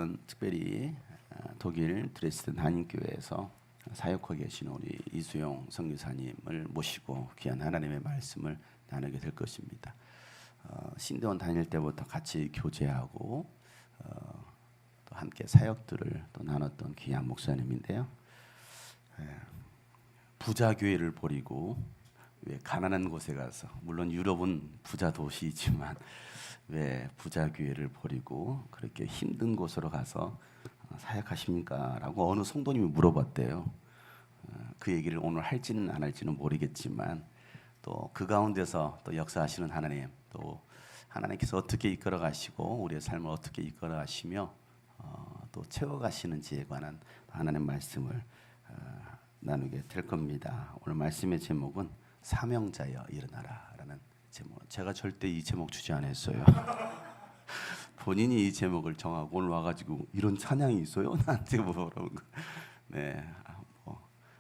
오늘은 특별히 독일 드레스덴 한인교회에서 사역하고 계신 우리 이수용 선교사님을 모시고 귀한 하나님의 말씀을 나누게 될 것입니다. 신대원 다닐 때부터 같이 교제하고 또 함께 사역들을 또 나눴던 귀한 목사님인데요. 부자 교회를 버리고 왜 가난한 곳에 가서, 물론 유럽은 부자 도시이지만 왜 부자 교회를 버리고 그렇게 힘든 곳으로 가서 사역하십니까? 라고 어느 성도님이 물어봤대요. 그 얘기를 오늘 할지는 안 할지는 모르겠지만 또 그 가운데서 또 역사하시는 하나님, 또 하나님께서 어떻게 이끌어 가시고 우리의 삶을 어떻게 이끌어 가시며 또 채워 가시는지에 관한 하나님 말씀을 나누게 될 겁니다. 오늘 말씀의 제목은 사명자여 일어나라라는 제목. 제가 절대 이 제목 주지 않았어요. 본인이 이 제목을 정하고 오늘 와가지고 이런 찬양이 있어요? 나한테 물어보는 거. 네,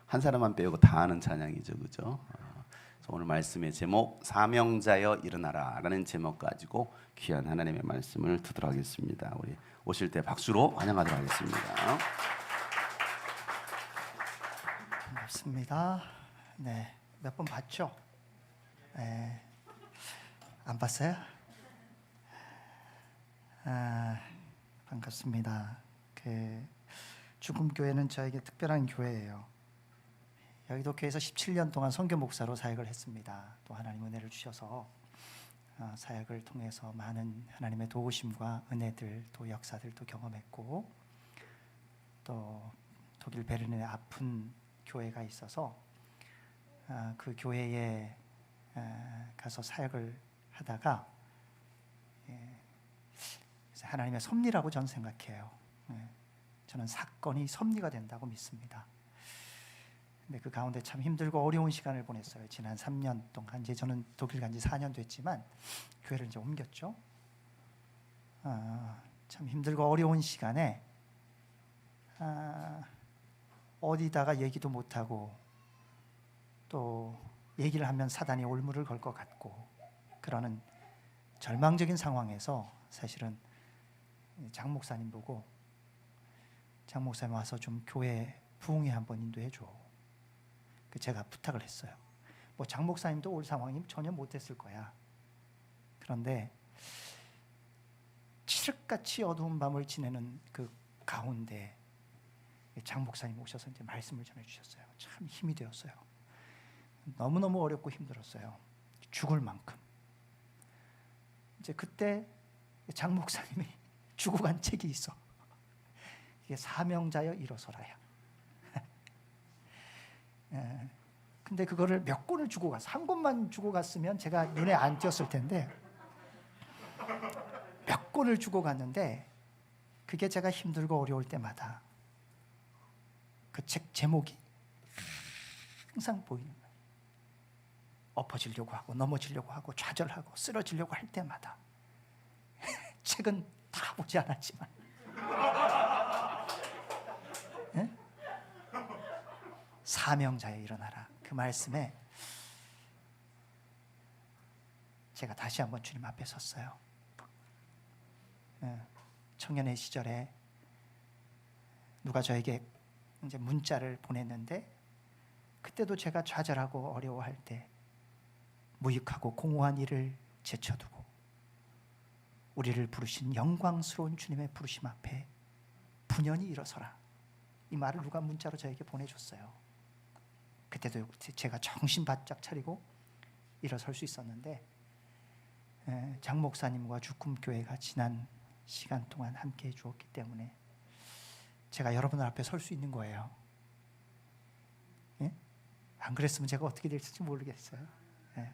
한 사람만 빼고 다 아는 찬양이죠, 그죠? 그래서 오늘 말씀의 제목 사명자여 일어나라라는 제목 가지고 귀한 하나님의 말씀을 듣도록 하겠습니다. 우리 오실 때 박수로 환영하도록 하겠습니다. 반갑습니다. 네, 몇 번 봤죠? 네, 안 봤어요? 반갑습니다. 죽음교회는 저에게 특별한 교회예요. 여의도 교회에서 17년 동안 선교 목사로 사역을 했습니다. 또 하나님 은혜를 주셔서 사역을 통해서 많은 하나님의 도우심과 은혜들, 또 역사들도 경험했고, 또 독일 베르린에 아픈 교회가 있어서 그 교회에 가서 사역을 하다가 하나님의 섭리라고 저는 생각해요. 저는 사건이 섭리가 된다고 믿습니다. 근데 그 가운데 참 힘들고 어려운 시간을 보냈어요. 지난 3년 동안. 이제 저는 독일 간 지 4년 됐지만 교회를 이제 옮겼죠. 참 힘들고 어려운 시간에 어디다가 얘기도 못하고 또 얘기를 하면 사단이 올무를 걸 것 같고 그러는 절망적인 상황에서 사실은 장 목사님 보고, 장 목사님 와서 좀 교회 부흥회 한번 인도해줘. 제가 부탁을 했어요. 뭐 장 목사님도 올 상황이 전혀 못했을 거야. 그런데 칠흑같이 어두운 밤을 지내는 그 가운데 장 목사님 오셔서 이제 말씀을 전해주셨어요. 참 힘이 되었어요. 너무너무 어렵고 힘들었어요. 죽을 만큼. 이제 그때 장 목사님이 주고 간 책이 있어. 이게 사명자여 일어서라야. 근데 그거를 몇 권을 주고 갔어. 한 권만 주고 갔으면 제가 눈에 안 띄었을 텐데 몇 권을 주고 갔는데, 그게 제가 힘들고 어려울 때마다 그 책 제목이 항상 보이는 거예요. 엎어지려고 하고 넘어지려고 하고 좌절하고 쓰러지려고 할 때마다 책은 다 보지 않았지만 사명자여 일어나라, 그 말씀에 제가 다시 한번 주님 앞에 섰어요. 청년의 시절에 누가 저에게 이제 문자를 보냈는데, 그때도 제가 좌절하고 어려워할 때 무익하고 공허한 일을 제쳐두고 우리를 부르신 영광스러운 주님의 부르심 앞에 분연히 일어서라, 이 말을 누가 문자로 저에게 보내줬어요. 그때도 제가 정신 바짝 차리고 일어설 수 있었는데, 장 목사님과 죽음교회가 지난 시간 동안 함께 해주었기 때문에 제가 여러분들 앞에 설 수 있는 거예요. 예? 안 그랬으면 제가 어떻게 될지 모르겠어요. 예.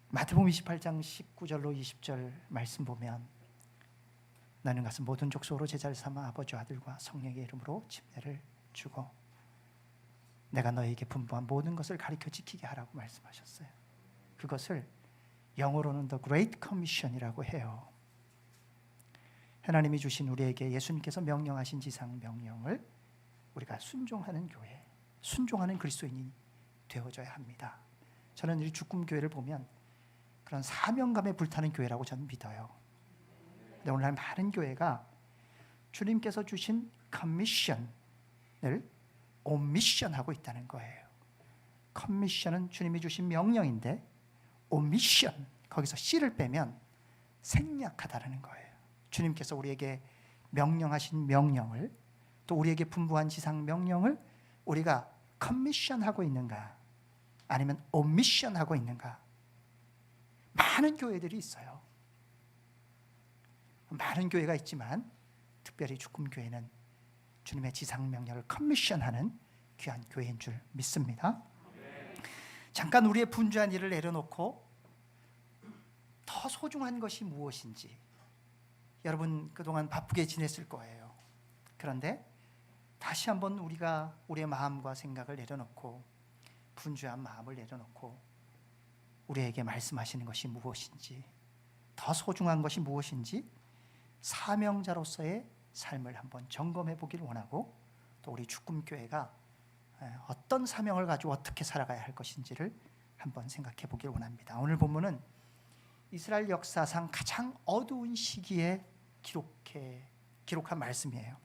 마태복음 28장 19절로 20절 말씀 보면, 너는 가서 모든 족속으로 제자를 삼아 아버지와 아들과 성령의 이름으로 침례를 주고 내가 너희에게 분부한 모든 것을 가르쳐 지키게 하라고 말씀하셨어요. 그것을 영어로는 The Great Commission이라고 해요. 하나님이 주신 우리에게 예수님께서 명령하신 지상 명령을 우리가 순종하는 교회, 순종하는 그리스도인이 되어져야 합니다. 저는 이 죽음교회를 보면 그런 사명감에 불타는 교회라고 저는 믿어요. 오늘날 많은 교회가 주님께서 주신 커미션을 오미션하고 있다는 거예요. 커미션은 주님이 주신 명령인데 오미션, 거기서 C를 빼면 생략하다라는 거예요. 주님께서 우리에게 명령하신 명령을, 또 우리에게 분부한 지상 명령을 우리가 커미션하고 있는가 아니면 오미션하고 있는가. 많은 교회들이 있어요. 많은 교회가 있지만 특별히 죽음교회는 주님의 지상 명령을 커미션하는 귀한 교회인 줄 믿습니다. 잠깐 우리의 분주한 일을 내려놓고 더 소중한 것이 무엇인지, 여러분 그동안 바쁘게 지냈을 거예요. 그런데 다시 한번 우리가 우리의 마음과 생각을 내려놓고, 분주한 마음을 내려놓고 우리에게 말씀하시는 것이 무엇인지, 더 소중한 것이 무엇인지 사명자로서의 삶을 한번 점검해 보길 원하고, 또 우리 죽음교회가 어떤 사명을 가지고 어떻게 살아가야 할 것인지를 한번 생각해 보길 원합니다. 오늘 본문은 이스라엘 역사상 가장 어두운 시기에 기록한 말씀이에요.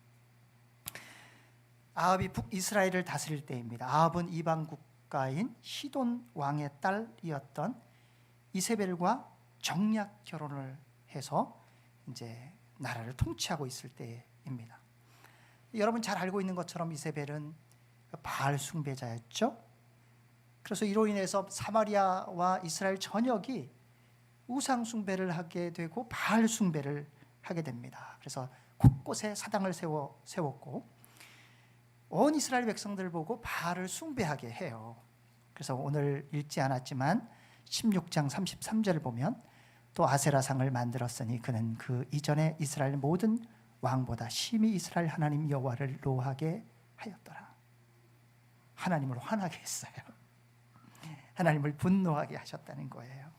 아합이 북이스라엘을 다스릴 때입니다. 아합은 이방 국가인 시돈 왕의 딸이었던 이세벨과 정략 결혼을 해서 이제 나라를 통치하고 있을 때입니다. 여러분 잘 알고 있는 것처럼 이세벨은 바알 숭배자였죠. 그래서 이로 인해서 사마리아와 이스라엘 전역이 우상 숭배를 하게 되고 바알 숭배를 하게 됩니다. 그래서 곳곳에 사당을 세웠고 온 이스라엘 백성들을 보고 바알을 숭배하게 해요. 그래서 오늘 읽지 않았지만 16장 33절을 보면 또 아세라상을 만들었으니 그는 그 이전에 이스라엘 모든 왕보다 심히 이스라엘 하나님 여호와를 노하게 하였더라. 하나님을 화나게 했어요. 하나님을 분노하게 하셨다는 거예요.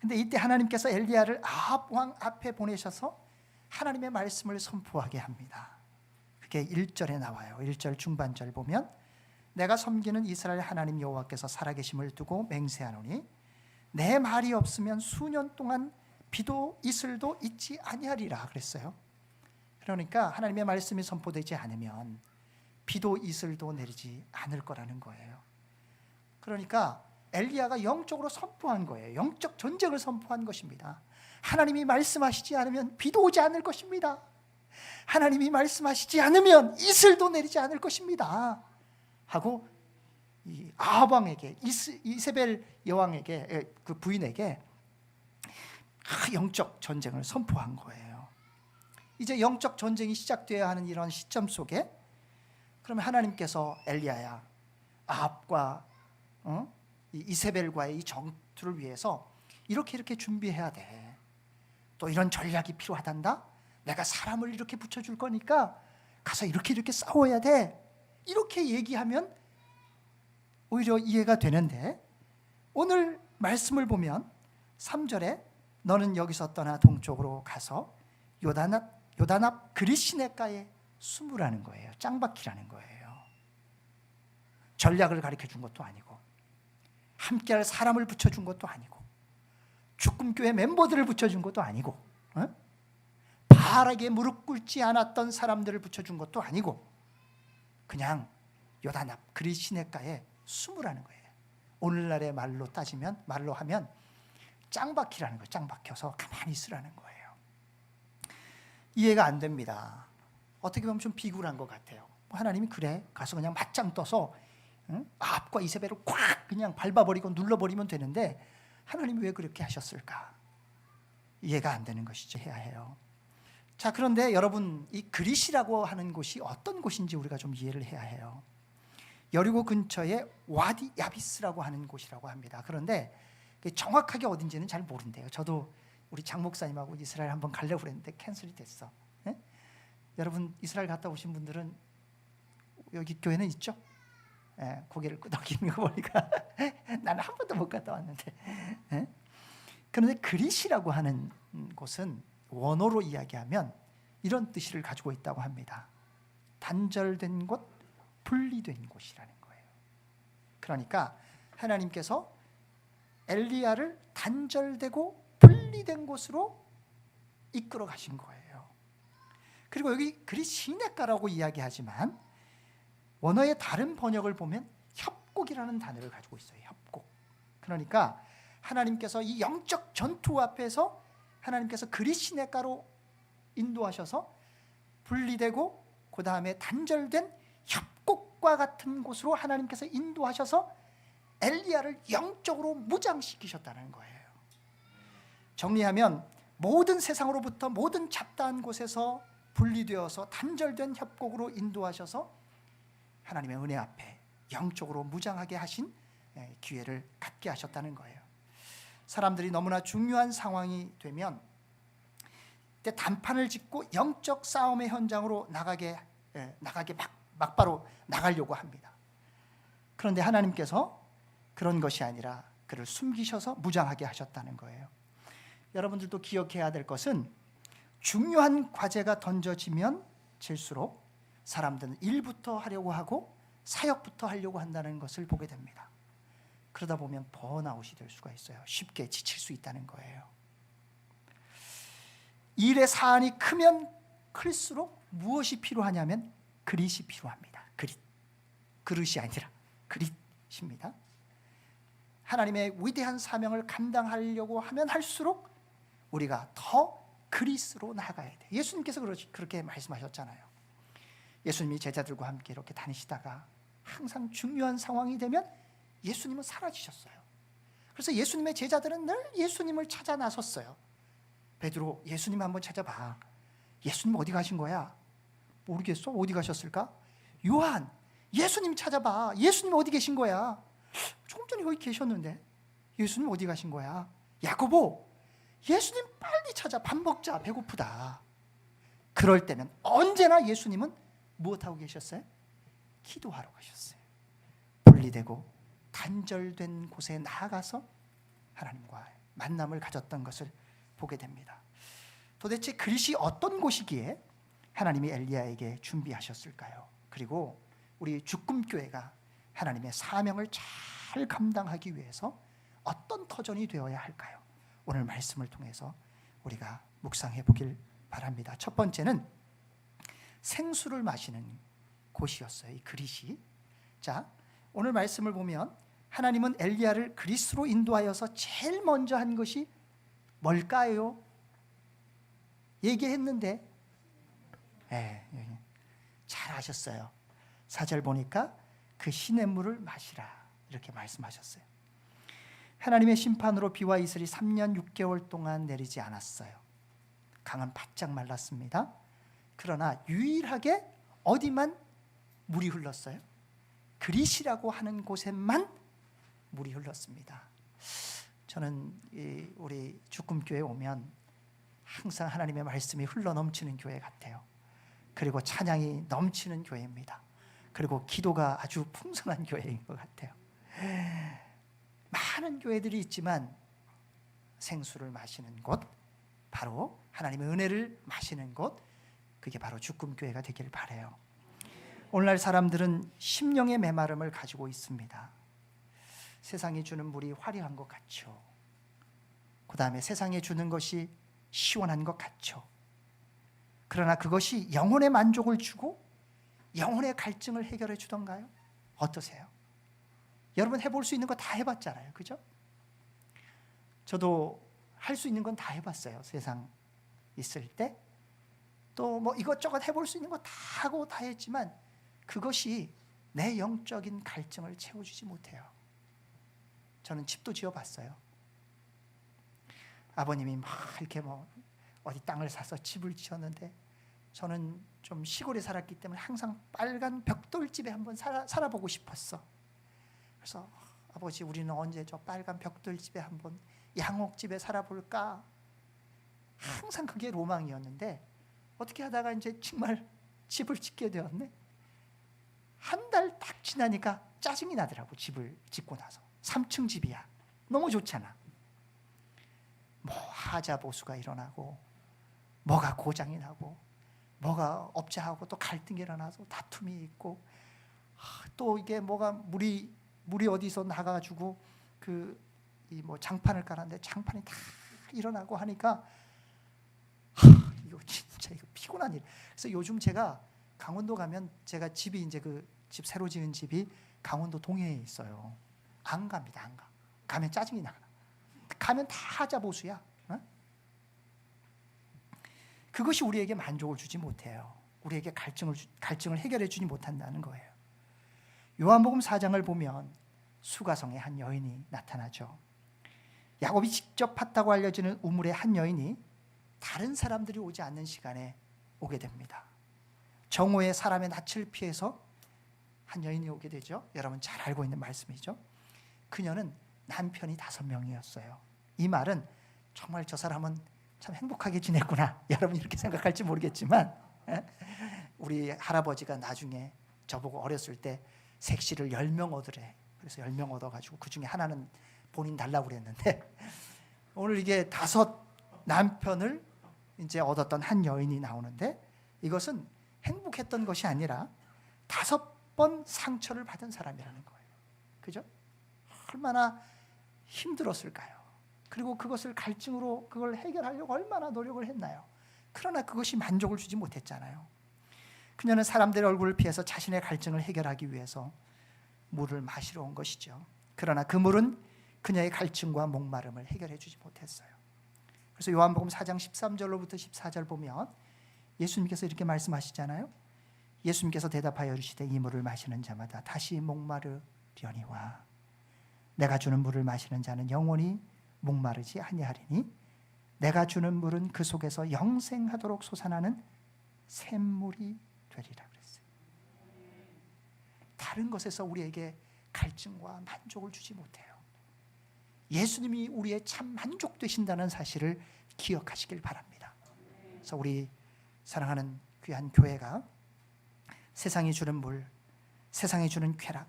근데 이때 하나님께서 엘리야를 아합 왕 앞에 보내셔서 하나님의 말씀을 선포하게 합니다. 그게 1절에 나와요. 1절 중반절 보면 내가 섬기는 이스라엘 하나님 여호와께서 살아계심을 두고 맹세하노니 내 말이 없으면 수년 동안 비도 이슬도 있지 아니하리라 그랬어요. 그러니까 하나님의 말씀이 선포되지 않으면 비도 이슬도 내리지 않을 거라는 거예요. 그러니까 엘리야가 영적으로 선포한 거예요. 영적 전쟁을 선포한 것입니다. 하나님이 말씀하시지 않으면 비도 오지 않을 것입니다. 하나님이 말씀하시지 않으면 이슬도 내리지 않을 것입니다 하고 이 아합 왕에게, 이세벨 여왕에게, 그 부인에게 영적 전쟁을 선포한 거예요. 이제 영적 전쟁이 시작되어야 하는 이런 시점 속에 그러면 하나님께서 엘리야야, 아합과 이세벨과의 이 전투를 위해서 이렇게 준비해야 돼. 또 이런 전략이 필요하단다. 내가 사람을 이렇게 붙여줄 거니까 가서 이렇게 싸워야 돼. 이렇게 얘기하면 오히려 이해가 되는데 오늘 말씀을 보면 3절에 너는 여기서 떠나 동쪽으로 가서 요단 앞 그리시네가에 숨으라는 거예요. 짱박히라는 거예요. 전략을 가르쳐 준 것도 아니고 함께할 사람을 붙여준 것도 아니고 죽음교회 멤버들을 붙여준 것도 아니고 바알에게 무릎 꿇지 않았던 사람들을 붙여준 것도 아니고 그냥 요단 앞 그리시네가에 숨으라는 거예요. 오늘날의 말로 하면 짱박히라는 거예요. 짱박혀서 가만히 있으라는 거예요. 이해가 안 됩니다. 어떻게 보면 좀 비굴한 것 같아요. 하나님이 그래 가서 그냥 맞짱 떠서 아합과 이세벨을 콱 그냥 밟아버리고 눌러버리면 되는데 하나님이 왜 그렇게 하셨을까? 이해가 안 되는 것이죠. 해야 해요. 자, 그런데 여러분 이 그릿이라고 하는 곳이 어떤 곳인지 우리가 좀 이해를 해야 해요. 여리고 근처에 와디 야비스라고 하는 곳이라고 합니다. 그런데 정확하게 어딘지는 잘 모른대요. 저도 우리 장 목사님하고 이스라엘 한번 가려고 그랬는데 캔슬이 됐어. 네? 여러분 이스라엘 갔다 오신 분들은 여기 교회는 있죠? 네, 고개를 끄덕이는 거 보니까 나는 한 번도 못 갔다 왔는데. 네? 그런데 그릿이라고 하는 곳은 원어로 이야기하면 이런 뜻을 가지고 있다고 합니다. 단절된 곳, 분리된 곳이라는 거예요. 그러니까 하나님께서 엘리야를 단절되고 분리된 곳으로 이끌어 가신 거예요. 그리고 여기 그리 시냇가라고 이야기하지만 원어의 다른 번역을 보면 협곡이라는 단어를 가지고 있어요. 협곡. 그러니까 하나님께서 이 영적 전투 앞에서 하나님께서 그리 시냇가로 인도하셔서 분리되고 그 다음에 단절된 협곡과 같은 곳으로 하나님께서 인도하셔서 엘리야를 영적으로 무장시키셨다는 거예요. 정리하면 모든 세상으로부터 모든 잡다한 곳에서 분리되어서 단절된 협곡으로 인도하셔서 하나님의 은혜 앞에 영적으로 무장하게 하신 기회를 갖게 하셨다는 거예요. 사람들이 너무나 중요한 상황이 되면 그때 단판을 짓고 영적 싸움의 현장으로 나가게 막바로 나가려고 합니다. 그런데 하나님께서 그런 것이 아니라 그를 숨기셔서 무장하게 하셨다는 거예요. 여러분들도 기억해야 될 것은 중요한 과제가 던져지면 질수록 사람들은 일부터 하려고 하고 사역부터 하려고 한다는 것을 보게 됩니다. 그러다 보면 번아웃이 될 수가 있어요. 쉽게 지칠 수 있다는 거예요. 일의 사안이 크면 클수록 무엇이 필요하냐면 그릿이 필요합니다. 그릇이 아니라 그릿입니다. 하나님의 위대한 사명을 감당하려고 하면 할수록 우리가 더 그릿으로 나아가야 돼. 예수님께서 그렇게 말씀하셨잖아요. 예수님이 제자들과 함께 이렇게 다니시다가 항상 중요한 상황이 되면 예수님은 사라지셨어요. 그래서 예수님의 제자들은 늘 예수님을 찾아 나섰어요. 베드로, 예수님 한번 찾아봐. 예수님 어디 가신 거야? 모르겠어. 어디 가셨을까? 요한, 예수님 찾아봐. 예수님 어디 계신 거야? 조금 전에 여기 계셨는데 예수님 어디 가신 거야? 야고보, 예수님 빨리 찾아. 밥 먹자. 배고프다. 그럴 때면 언제나 예수님은 무엇하고 계셨어요? 기도하러 가셨어요. 분리되고 단절된 곳에 나아가서 하나님과 만남을 가졌던 것을 보게 됩니다. 도대체 그릿이 어떤 곳이기에 하나님이 엘리야에게 준비하셨을까요? 그리고 우리 죽금교회가 하나님의 사명을 잘 감당하기 위해서 어떤 터전이 되어야 할까요? 오늘 말씀을 통해서 우리가 묵상해 보길 바랍니다. 첫 번째는 생수를 마시는 곳이었어요. 이 그릿이. 자, 오늘 말씀을 보면 하나님은 엘리야를 그릿으로 인도하여서 제일 먼저 한 것이 뭘까요? 얘기했는데 잘 아셨어요. 4절 보니까 그 시냇물을 마시라 이렇게 말씀하셨어요. 하나님의 심판으로 비와 이슬이 3년 6개월 동안 내리지 않았어요. 강은 바짝 말랐습니다. 그러나 유일하게 어디만 물이 흘렀어요? 그릿이라고 하는 곳에만 물이 흘렀습니다. 저는 우리 죽금교회에 오면 항상 하나님의 말씀이 흘러넘치는 교회 같아요. 그리고 찬양이 넘치는 교회입니다. 그리고 기도가 아주 풍성한 교회인 것 같아요. 많은 교회들이 있지만 생수를 마시는 곳, 바로 하나님의 은혜를 마시는 곳, 그게 바로 죽금교회가 되기를 바라요. 오늘날 사람들은 심령의 메마름을 가지고 있습니다. 세상이 주는 물이 화려한 것 같죠. 그 다음에 세상에 주는 것이 시원한 것 같죠. 그러나 그것이 영혼의 만족을 주고 영혼의 갈증을 해결해 주던가요? 어떠세요? 여러분 해볼 수 있는 거 다 해봤잖아요. 그죠? 저도 할 수 있는 건 다 해봤어요. 세상 있을 때. 또 뭐 이것저것 해볼 수 있는 거 다 하고 다 했지만 그것이 내 영적인 갈증을 채워주지 못해요. 저는 집도 지어봤어요. 아버님이 막 이렇게 뭐 어디 땅을 사서 집을 지었는데 저는 좀 시골에 살았기 때문에 항상 빨간 벽돌집에 한번 살아보고 싶었어. 그래서 아버지 우리는 언제 저 빨간 벽돌집에 한번 양옥집에 살아볼까? 항상 그게 로망이었는데 어떻게 하다가 이제 정말 집을 짓게 되었네. 한 달 딱 지나니까 짜증이 나더라고. 집을 짓고 나서 3층 집이야. 너무 좋잖아. 뭐 하자 보수가 일어나고 뭐가 고장이 나고 뭐가 업자하고 또 갈등이 일어나서 다툼이 있고 또 이게 뭐가 물이 어디서 나가가지고 그 이 뭐 장판을 깔았는데 장판이 다 일어나고 하니까 이거 진짜 이거 피곤한 일. 그래서 요즘 제가 강원도 가면 제가 집이 이제 그 집 새로 지은 집이 강원도 동해에 있어요. 안 갑니다. 안 가. 가면 짜증이 나. 가면 다 하자보수야. 어? 그것이 우리에게 만족을 주지 못해요. 우리에게 갈증을 해결해 주지 못한다는 거예요. 요한복음 4장을 보면 수가성의 한 여인이 나타나죠. 야곱이 직접 팠다고 알려지는 우물의 한 여인이 다른 사람들이 오지 않는 시간에 오게 됩니다. 정오에 사람의 낯을 피해서 한 여인이 오게 되죠. 여러분 잘 알고 있는 말씀이죠. 그녀는 남편이 5명이었어요. 이 말은 정말 저 사람은 참 행복하게 지냈구나. 여러분 이렇게 생각할지 모르겠지만 우리 할아버지가 나중에 저보고 어렸을 때 색시를 10명 얻으래. 그래서 10명 얻어가지고 그 중에 하나는 본인 달라고 그랬는데 오늘 이게 5 남편을 이제 얻었던 한 여인이 나오는데 이것은 행복했던 것이 아니라 5번 상처를 받은 사람이라는 거예요. 그죠? 얼마나 힘들었을까요? 그리고 그것을 갈증으로 그걸 해결하려고 얼마나 노력을 했나요? 그러나 그것이 만족을 주지 못했잖아요. 그녀는 사람들의 얼굴을 피해서 자신의 갈증을 해결하기 위해서 물을 마시러 온 것이죠. 그러나 그 물은 그녀의 갈증과 목마름을 해결해 주지 못했어요. 그래서 요한복음 4장 13절로부터 14절 보면 예수님께서 이렇게 말씀하시잖아요. 예수님께서 대답하여 이르시되 이 물을 마시는 자마다 다시 목마르려니와 내가 주는 물을 마시는 자는 영원히 목마르지 아니하리니 내가 주는 물은 그 속에서 영생하도록 솟아나는 샘물이 되리라 그랬어요. 다른 것에서 우리에게 갈증과 만족을 주지 못해요. 예수님이 우리의 참 만족 되신다는 사실을 기억하시길 바랍니다. 그래서 우리 사랑하는 귀한 교회가 세상이 주는 물, 세상이 주는 쾌락,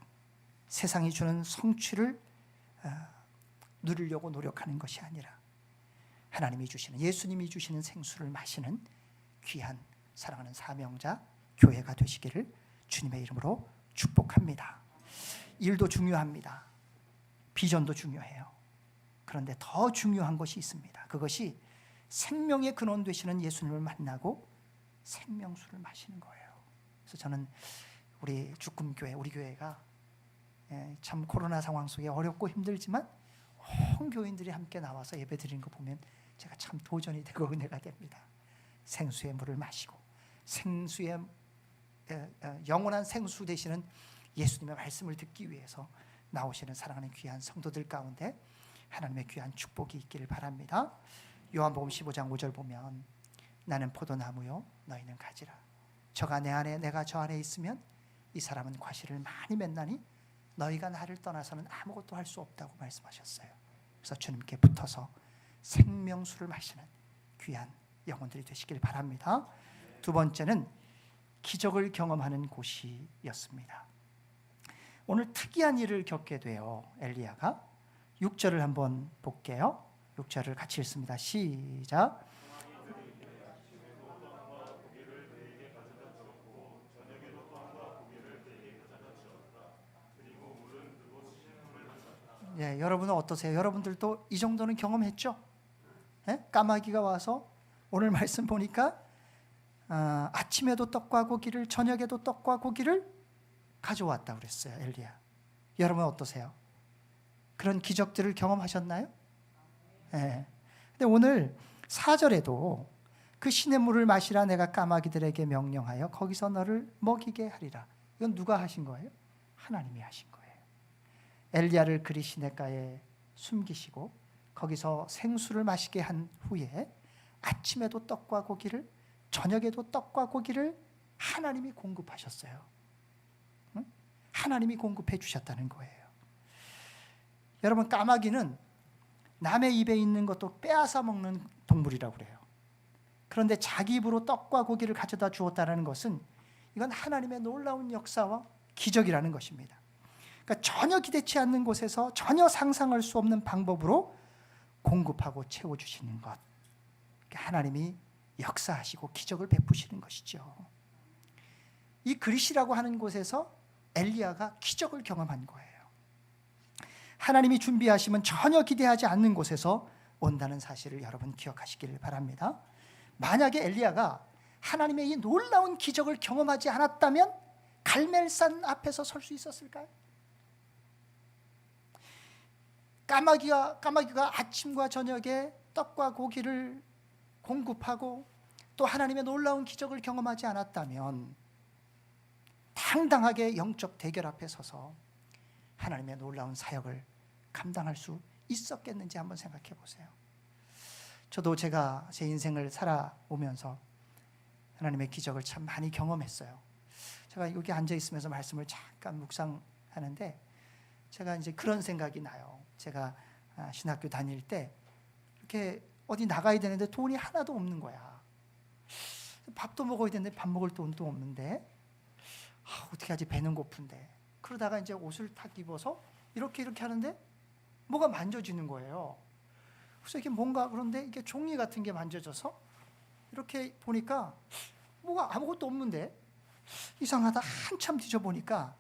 세상이 주는 성취를 누리려고 노력하는 것이 아니라 하나님이 주시는, 예수님이 주시는 생수를 마시는 귀한 사랑하는 사명자 교회가 되시기를 주님의 이름으로 축복합니다. 일도 중요합니다. 비전도 중요해요. 그런데 더 중요한 것이 있습니다. 그것이 생명의 근원 되시는 예수님을 만나고 생명수를 마시는 거예요. 그래서 저는 우리 주금교회, 우리 교회가 참 코로나 상황 속에 어렵고 힘들지만 온 교인들이 함께 나와서 예배 드리는 거 보면 제가 참 도전이 되고 은혜가 됩니다. 생수의 물을 마시고 생수의 영원한 생수 되시는 예수님의 말씀을 듣기 위해서 나오시는 사랑하는 귀한 성도들 가운데 하나님의 귀한 축복이 있기를 바랍니다. 요한복음 15장 5절 보면 나는 포도나무요 너희는 가지라. 저가 내 안에 내가 저 안에 있으면 이 사람은 과실을 많이 맺나니 너희가 나를 떠나서는 아무것도 할 수 없다고 말씀하셨어요. 그래서 주님께 붙어서 생명수를 마시는 귀한 영혼들이 되시길 바랍니다. 두 번째는 기적을 경험하는 곳이었습니다. 오늘 특이한 일을 겪게 돼요. 엘리야가 6절을 한번 볼게요. 6절을 같이 읽습니다. 시작. 예, 여러분은 어떠세요? 여러분들도 이 정도는 경험했죠? 예? 까마귀가 와서 오늘 말씀 보니까 아침에도 떡과 고기를 저녁에도 떡과 고기를 가져왔다고 그랬어요. 엘리야. 여러분 어떠세요? 그런 기적들을 경험하셨나요? 예. 근데 오늘 4절에도 그 시냇 물을 마시라 내가 까마귀들에게 명령하여 거기서 너를 먹이게 하리라. 이건 누가 하신 거예요? 하나님이 하신 거예요. 엘리야를 그리 시냇가에 숨기시고 거기서 생수를 마시게 한 후에 아침에도 떡과 고기를 저녁에도 떡과 고기를 하나님이 공급하셨어요. 응? 하나님이 공급해 주셨다는 거예요. 여러분 까마귀는 남의 입에 있는 것도 빼앗아 먹는 동물이라고 그래요. 그런데 자기 입으로 떡과 고기를 가져다 주었다는 것은 이건 하나님의 놀라운 역사와 기적이라는 것입니다. 그러니까 전혀 기대치 않는 곳에서 전혀 상상할 수 없는 방법으로 공급하고 채워주시는 것. 그러니까 하나님이 역사하시고 기적을 베푸시는 것이죠. 이 그릿이라고 하는 곳에서 엘리야가 기적을 경험한 거예요. 하나님이 준비하시면 전혀 기대하지 않는 곳에서 온다는 사실을 여러분 기억하시기를 바랍니다. 만약에 엘리야가 하나님의 이 놀라운 기적을 경험하지 않았다면 갈멜산 앞에서 설 수 있었을까요? 까마귀가 아침과 저녁에 떡과 고기를 공급하고 또 하나님의 놀라운 기적을 경험하지 않았다면 당당하게 영적 대결 앞에 서서 하나님의 놀라운 사역을 감당할 수 있었겠는지 한번 생각해 보세요. 저도 제가 제 인생을 살아오면서 하나님의 기적을 참 많이 경험했어요. 제가 여기 앉아 있으면서 말씀을 잠깐 묵상하는데 제가 이제 그런 생각이 나요. 제가 신학교 다닐 때 이렇게 어디 나가야 되는데 돈이 하나도 없는 거야. 밥도 먹어야 되는데 밥 먹을 돈도 없는데 어떻게 하지? 배는 고픈데. 그러다가 이제 옷을 탁 입어서 이렇게 하는데 뭐가 만져지는 거예요. 그래서 이게 뭔가 그런데 이게 종이 같은 게 만져져서 이렇게 보니까 뭐가 아무것도 없는데 이상하다. 한참 뒤져보니까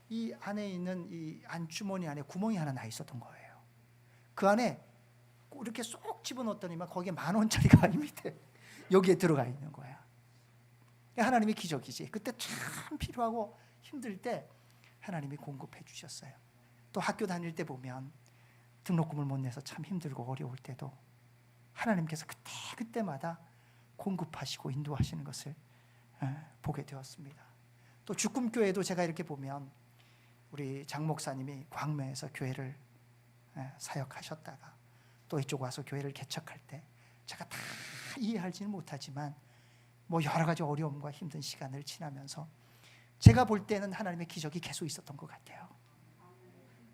이 안에 있는 이 안주머니 안에 구멍이 하나 나 있었던 거예요. 그 안에 이렇게 쏙 집어넣었더니만 거기에 10,000원짜리가 이 밑에 여기에 들어가 있는 거야. 하나님의 기적이지. 그때 참 필요하고 힘들 때 하나님이 공급해 주셨어요. 또 학교 다닐 때 보면 등록금을 못 내서 참 힘들고 어려울 때도 하나님께서 그때마다 공급하시고 인도하시는 것을 보게 되었습니다. 또 주kum교회도 제가 이렇게 보면 우리 장 목사님이 광명에서 교회를 사역하셨다가 또 이쪽 와서 교회를 개척할 때 제가 다 이해하지는 못하지만 뭐 여러 가지 어려움과 힘든 시간을 지나면서 제가 볼 때는 하나님의 기적이 계속 있었던 것 같아요.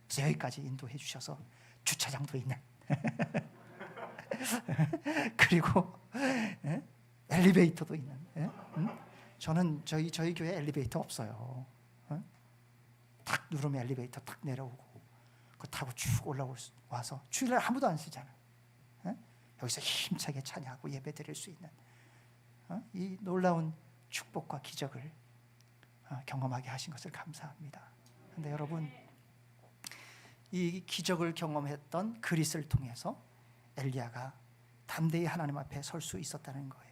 그래서 여기까지 인도해 주셔서 주차장도 있는 그리고 엘리베이터도 있는. 저는 저희 교회 엘리베이터 없어요. 탁 누르면 엘리베이터 탁 내려오고 그거 타고 쭉 올라와서 주일날 아무도 안 쓰잖아요. 여기서 힘차게 찬양하고 예배 드릴 수 있는 이 놀라운 축복과 기적을 경험하게 하신 것을 감사합니다. 그런데 여러분, 이 기적을 경험했던 그릿을 통해서 엘리야가 담대히 하나님 앞에 설 수 있었다는 거예요.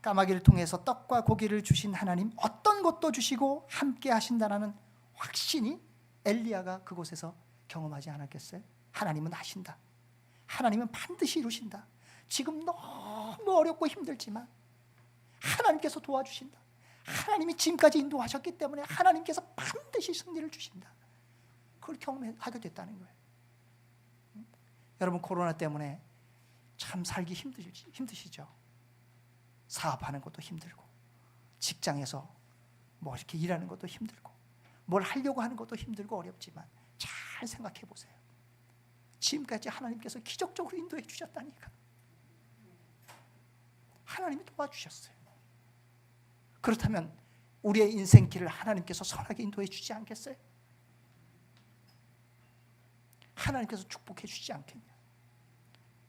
까마귀를 통해서 떡과 고기를 주신 하나님, 어떤 것도 주시고 함께 하신다는 확신이 엘리야가 그곳에서 경험하지 않았겠어요? 하나님은 하신다. 하나님은 반드시 이루신다. 지금 너무 어렵고 힘들지만 하나님께서 도와주신다. 하나님이 지금까지 인도하셨기 때문에 하나님께서 반드시 승리를 주신다. 그걸 경험하게 됐다는 거예요. 여러분, 코로나 때문에 참 살기 힘드시죠? 사업하는 것도 힘들고 직장에서 뭐 이렇게 일하는 것도 힘들고 뭘 하려고 하는 것도 힘들고 어렵지만 잘 생각해 보세요. 지금까지 하나님께서 기적적으로 인도해 주셨다니까. 하나님이 도와주셨어요. 그렇다면 우리의 인생길을 하나님께서 선하게 인도해 주지 않겠어요? 하나님께서 축복해 주지 않겠냐?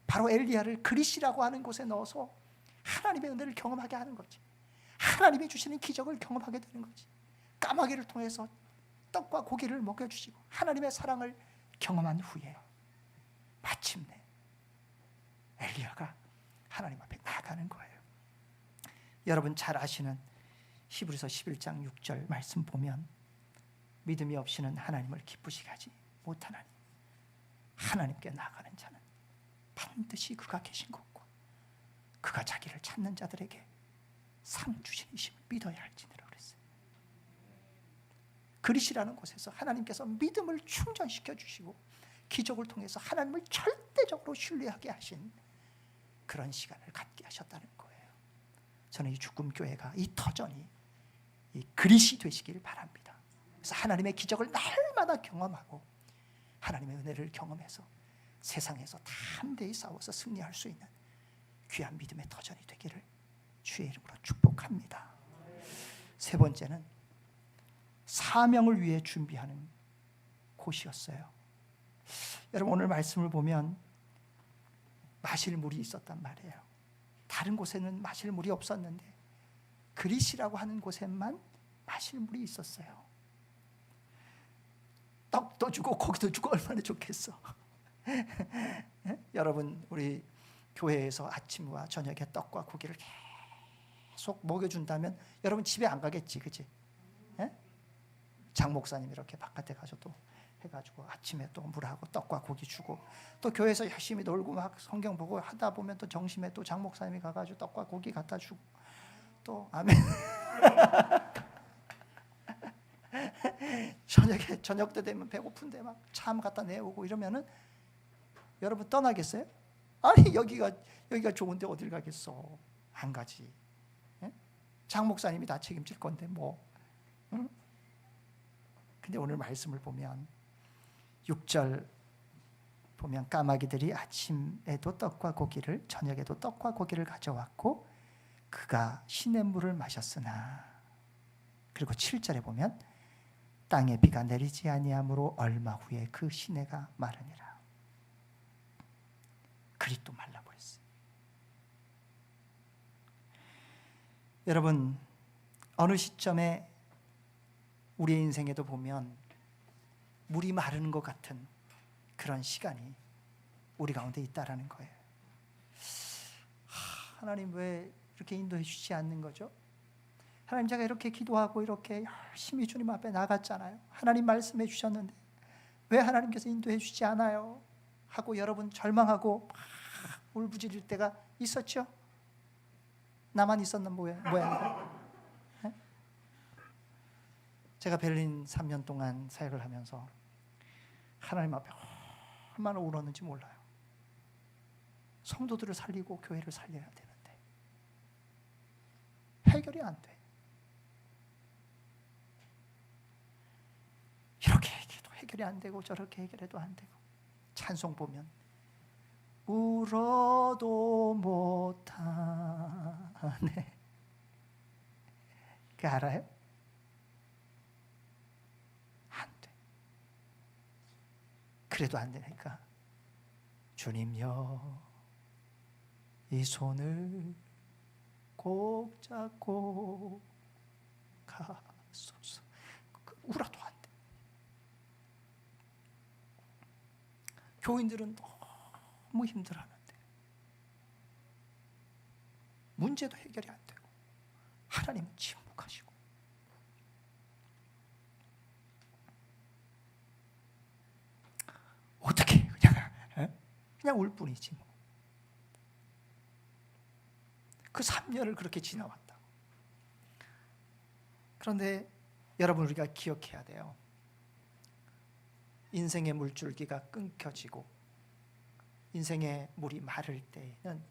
바로 엘리야를 그릿이라고 하는 곳에 넣어서 하나님의 은혜를 경험하게 하는 거지. 하나님이 주시는 기적을 경험하게 되는 거지. 까마귀를 통해서 떡과 고기를 먹여주시고 하나님의 사랑을 경험한 후에 마침내 엘리야가 하나님 앞에 나가는 거예요. 여러분 잘 아시는 히브리서 11장 6절 말씀 보면 믿음이 없이는 하나님을 기쁘시게 하지 못하나니 하나님께 나가는 자는 반드시 그가 계신 것과 그가 자기를 찾는 자들에게 상 주시는 이심을 믿어야 할지니라 그랬어요. 그릿이라는 곳에서 하나님께서 믿음을 충전시켜 주시고 기적을 통해서 하나님을 절대적으로 신뢰하게 하신 그런 시간을 갖게 하셨다는 거예요. 저는 이 주kum교회가 이 터전이 이 그릿이 되시길 바랍니다. 그래서 하나님의 기적을 날마다 경험하고 하나님의 은혜를 경험해서 세상에서 담대히 싸워서 승리할 수 있는 귀한 믿음의 터전이 되기를 주의 이름으로 축복합니다. 세 번째는 사명을 위해 준비하는 곳이었어요. 여러분 오늘 말씀을 보면 마실 물이 있었단 말이에요. 다른 곳에는 마실 물이 없었는데 그릿이라고 하는 곳에만 마실 물이 있었어요. 떡도 주고 고기도 주고 얼마나 좋겠어. 여러분 우리 교회에서 아침과 저녁에 떡과 고기를 계속 먹여준다면 여러분 집에 안 가겠지, 그치? 예? 장 목사님 이렇게 바깥에 가서 또 해가지고 아침에 또 물하고 떡과 고기 주고, 또 교회에서 열심히 놀고 막 성경 보고 하다 보면 또 점심에 또 장 목사님이 가가지고 떡과 고기 갖다 주고, 또 아멘. 저녁 때 되면 배고픈데 막 참 갖다 내오고 이러면은 여러분 떠나겠어요? 아니 여기가 좋은데 어딜 가겠어? 안 가지. 예? 장 목사님이 다 책임질 건데 뭐. 응? 근데 오늘 말씀을 보면 6절 보면 까마귀들이 아침에도 떡과 고기를 저녁에도 떡과 고기를 가져왔고 그가 시냇물을 마셨으나, 그리고 7절에 보면 땅에 비가 내리지 아니하므로 얼마 후에 그 시내가 마르니라. 글이 또 말라버렸어요. 여러분, 어느 시점에 우리의 인생에도 보면 물이 마르는 것 같은 그런 시간이 우리 가운데 있다라는 거예요. 하나님 왜 이렇게 인도해 주지 않는 거죠? 하나님, 제가 이렇게 기도하고 이렇게 열심히 주님 앞에 나갔잖아요. 하나님 말씀해 주셨는데 왜 하나님께서 인도해 주지 않아요? 하고 여러분 절망하고 막 울부짖을 때가 있었죠? 나만 있었는 모양이다. 제가 베를린 3년 동안 사역을 하면서 하나님 앞에 얼마나 울었는지 몰라요. 성도들을 살리고 교회를 살려야 되는데 해결이 안 돼. 이렇게 해도 해결이 안 되고 저렇게 해결해도 안 되고, 찬송 보면 울어도 못하네. 그 알아요? 안 돼. 그래도 안 되니까 주님여 이 손을 꼭 잡고 가소서. 울어도 안 돼. 교인들은 너무 힘들어하는데 문제도 해결이 안 되고 하나님은 침묵하시고, 어떻게 그냥 울 뿐이지 뭐. 그 3년을 그렇게 지나왔다. 그런데 여러분, 우리가 기억해야 돼요. 인생의 물줄기가 끊겨지고 인생의 물이 마를 때에는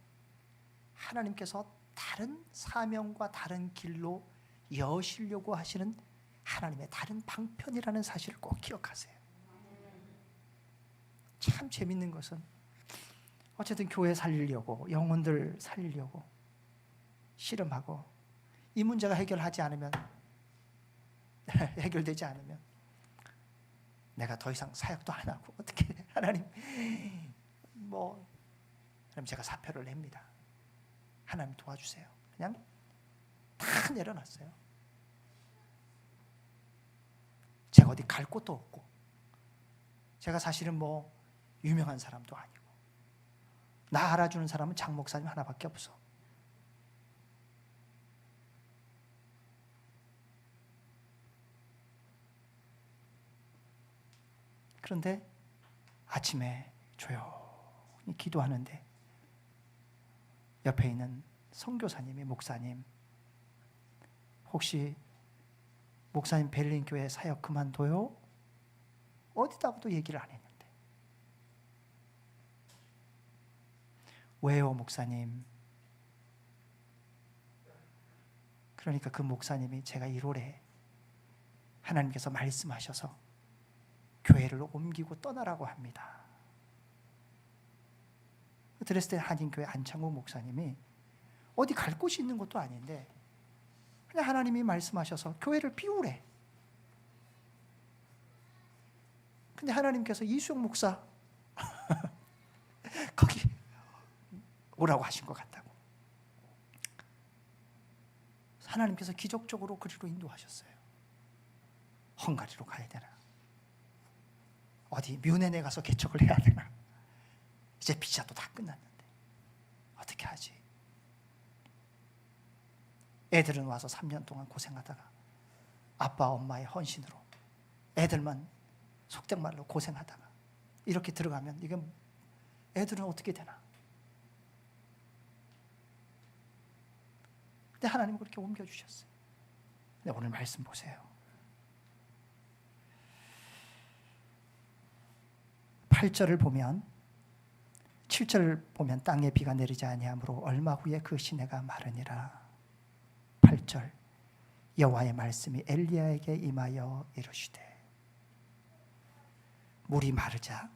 하나님께서 다른 사명과 다른 길로 여시려고 하시는 하나님의 다른 방편이라는 사실을 꼭 기억하세요. 참 재밌는 것은 어쨌든 교회 살리려고, 영혼들 살리려고 씨름하고 이 문제가 해결되지 않으면 내가 더 이상 사역도 안 하고 어떻게 하나님 그럼 제가 사표를 냅니다. 하나님 도와주세요. 그냥 다 내려놨어요. 제가 어디 갈 곳도 없고, 제가 사실은 유명한 사람도 아니고, 나 알아주는 사람은 장 목사님 하나밖에 없어. 그런데 아침에 조용히 기도하는데 옆에 있는 선교사님이, 목사님, 혹시 목사님 베를린 교회 사역 그만둬요? 어디다가도 얘기를 안 했는데, 왜요 목사님? 그러니까 그 목사님이 제가 1월에 하나님께서 말씀하셔서 교회를 옮기고 떠나라고 합니다. 드레스덴 한인교회 안창호 목사님이 어디 갈 곳이 있는 것도 아닌데 그냥 하나님이 말씀하셔서 교회를 비우래. 근데 하나님께서 이수영 목사 거기 오라고 하신 것 같다고. 하나님께서 기적적으로 그리로 인도하셨어요. 헝가리로 가야 되나? 어디 뮌헨에 가서 개척을 해야 되나? 이제 비자도 다 끝났는데 애들은 와서 3년 동안 고생하다가 아빠 엄마의 헌신으로 애들만 속된 말로 고생하다가 이렇게 들어가면 이게 애들은 어떻게 되나? 근데 하나님 그렇게 옮겨주셨어요. 근데 오늘 말씀 보세요. 8절을 보면 7절을 보면 땅에 비가 내리지 아니하므로 얼마 후에 그 시내가 마르니라. 8절 여호와의 말씀이 엘리야에게 임하여 이르시되 물이 마르자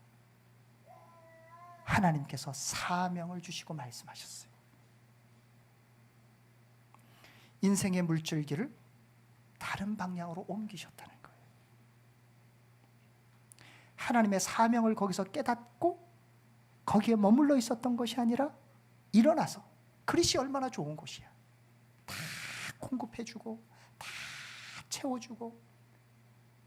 하나님께서 사명을 주시고 말씀하셨어요. 인생의 물줄기를 다른 방향으로 옮기셨다는 거예요. 하나님의 사명을 거기서 깨닫고 거기에 머물러 있었던 것이 아니라 일어나서, 그릇이 얼마나 좋은 곳이야. 다 공급해주고 다 채워주고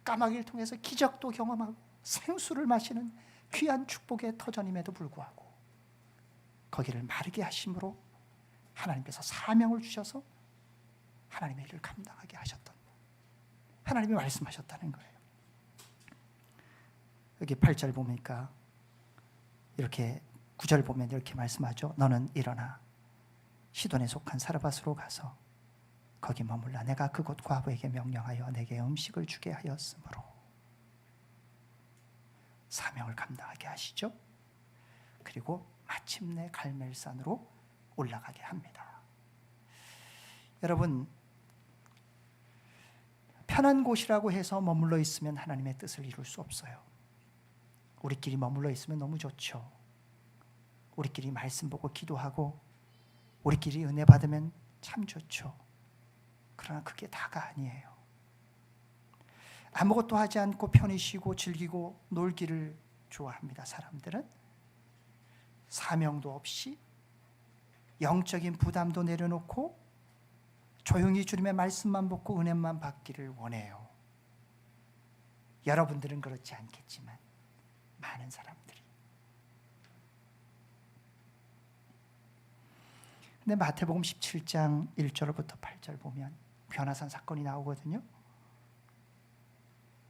까마귀를 통해서 기적도 경험하고 생수를 마시는 귀한 축복의 터전임에도 불구하고 거기를 마르게 하심으로 하나님께서 사명을 주셔서 하나님의 일을 감당하게 하셨던, 하나님이 말씀하셨다는 거예요. 여기 8절 보니까 이렇게 9절 보면 이렇게 말씀하죠. 너는 일어나 시돈에 속한 사르밧으로 가서 거기 머물라. 내가 그곳 과부에게 명령하여 내게 음식을 주게 하였으므로. 사명을 감당하게 하시죠. 그리고 마침내 갈멜산으로 올라가게 합니다. 여러분, 편한 곳이라고 해서 머물러 있으면 하나님의 뜻을 이룰 수 없어요. 우리끼리 머물러 있으면 너무 좋죠. 우리끼리 말씀 보고 기도하고 우리끼리 은혜 받으면 참 좋죠. 그러나 그게 다가 아니에요. 아무것도 하지 않고 편히 쉬고 즐기고 놀기를 좋아합니다. 사람들은 사명도 없이 영적인 부담도 내려놓고 조용히 주님의 말씀만 듣고 은혜만 받기를 원해요. 여러분들은 그렇지 않겠지만 많은 사람들이. 근데 마태복음 17장 1절부터 8절 보면 변화산 사건이 나오거든요.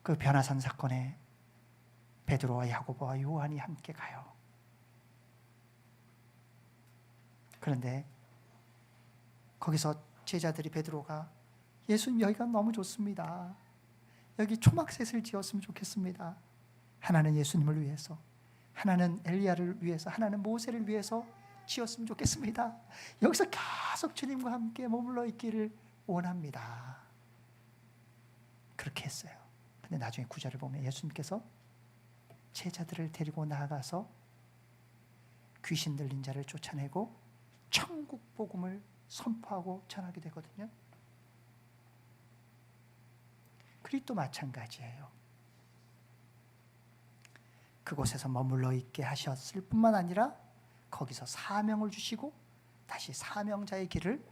그 변화산 사건에 베드로와 야고보와 요한이 함께 가요. 그런데 거기서 제자들이 베드로가 예수님 여기가 너무 좋습니다. 여기 초막셋을 지었으면 좋겠습니다. 하나는 예수님을 위해서, 하나는 엘리야를 위해서, 하나는 모세를 위해서 지었으면 좋겠습니다. 여기서 계속 주님과 함께 머물러 있기를 원합니다. 그렇게 했어요. 근데 나중에 9절을 보면 예수님께서 제자들을 데리고 나아가서 귀신 들린 자를 쫓아내고 천국 복음을 선포하고 전하게 되거든요. 그리스도 마찬가지예요. 그곳에서 머물러 있게 하셨을 뿐만 아니라 거기서 사명을 주시고 다시 사명자의 길을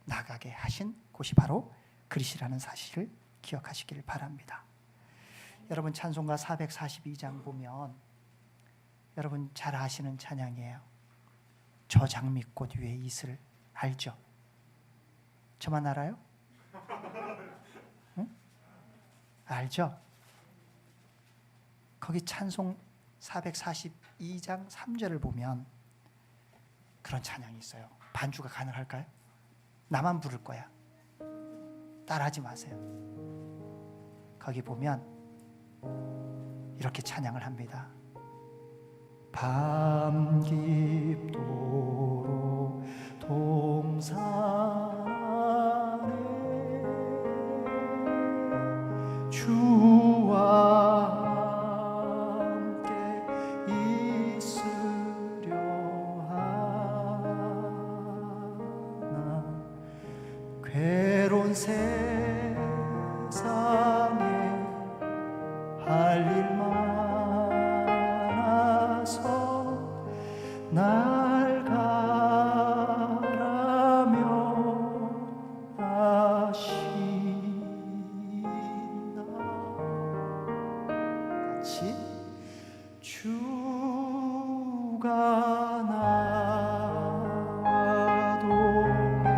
나가게 하신 곳이 바로 그리스라는 사실을 기억하시길 바랍니다. 여러분, 찬송가 442장 보면 여러분 잘 아시는 찬양이에요. 저 장미꽃 위에 이슬, 알죠? 저만 알아요? 응? 알죠? 거기 찬송 442장 3절을 보면 그런 찬양이 있어요. 반주가 가능할까요? 나만 부를 거야. 따라하지 마세요. 거기 보면 이렇게 찬양을 합니다. 밤 깊도록 동산 안에 주와 함께 있으려 하나 괴로운 세상에 할 일 많아서 날 가라며 하시나 같이 주가 나와 동행하시며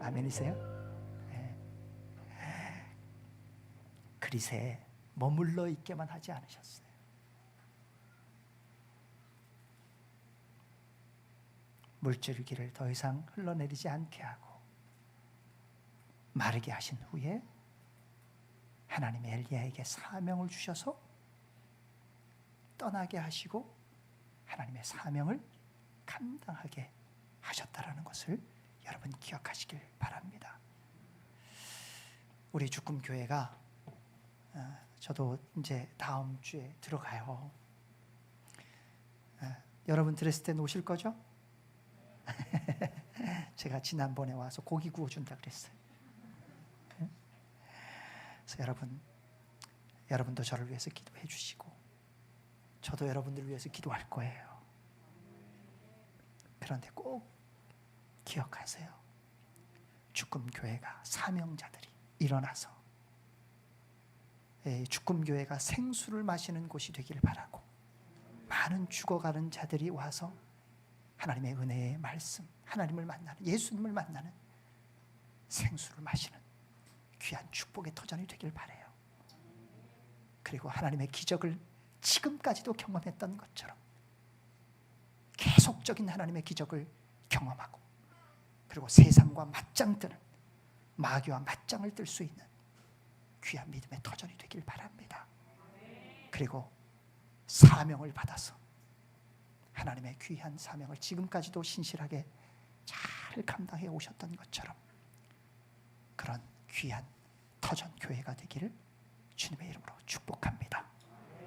아멘이세요? 네. 그리스에 머물러 있게만 하지 않으셨어요. 물줄기를 더 이상 흘러내리지 않게 하고 마르게 하신 후에 하나님의 엘리야에게 사명을 주셔서 떠나게 하시고 하나님의 사명을 감당하게 하셨다라는 것을 여러분 기억하시길 바랍니다. 우리 주금교회가 저도 이제 다음 주에 들어가요. 여러분 드레스덴 오실 거죠? 제가 지난번에 와서 고기 구워준다 그랬어요. 그래서 여러분도 저를 위해서 기도해 주시고 저도 여러분들을 위해서 기도할 거예요. 그런데 꼭 기억하세요. 주금교회가 사명자들이 일어나서 주금교회가 생수를 마시는 곳이 되기를 바라고 많은 죽어가는 자들이 와서 하나님의 은혜의 말씀, 하나님을 만나는, 예수님을 만나는 생수를 마시는 귀한 축복의 터전이 되길 바라요. 그리고 하나님의 기적을 지금까지도 경험했던 것처럼 계속적인 하나님의 기적을 경험하고 그리고 세상과 맞짱 뜨는, 마귀와 맞짱을 뜰 수 있는 귀한 믿음의 터전이 되길 바랍니다. 그리고 사명을 받아서 하나님의 귀한 사명을 지금까지도 신실하게 잘 감당해 오셨던 것처럼 그런 귀한 터전 교회가 되기를 주님의 이름으로 축복합니다.